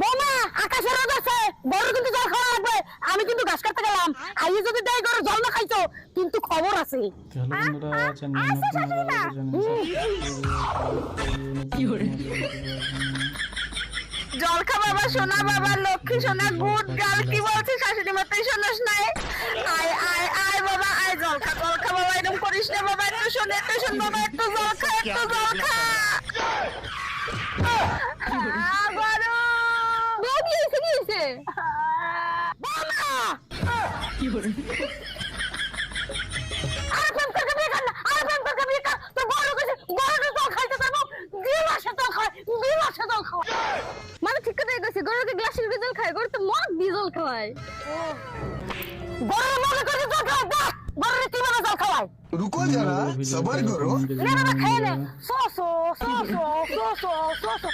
বোমা আকাশে রোদ আছে, বড় কিন্তু জল খাওয়া লাগবে। আমি কিন্তু ঘাস কাটতে গেলাম, আইয়ে যদি দেয় করে জল না খাইছো কিন্তু খবর আছে। জল খা বাবা, সোনা বাবা, লক্ষ্মী সোনা, গুড গার্ল। কি বলছিস শাশুড়ি মাতাই শোনাস নাই? আয় আয় আয় বাবা আয়, জল খা বাবা, এরকম করিস না বাবা, একটু শোন বাবা, একটু জল খা, একটু জল খা। আবারও কি হয়েছে? বাবা কি হলো? আর প্রেম করকে বিয়ে কর না, আর প্রেম করকে বিয়ে কর। তো বড় কইছে বড় জল খাইতে পারবো, দিমাসে জল খায়, দিমাসে জল খায়। মানে ঠিক কথাই কইছে, গরুকে গ্লাসের জল খায়, গরু তো মগ দিয়ে জল খাওয়ায়। গরু মগে করে জল খাওয়ায়, বাহ গরুরে কিভাবে জল খাওয়ায়? रुको जरा सबर करो। না বাবা খায় না, so so so so so so so so.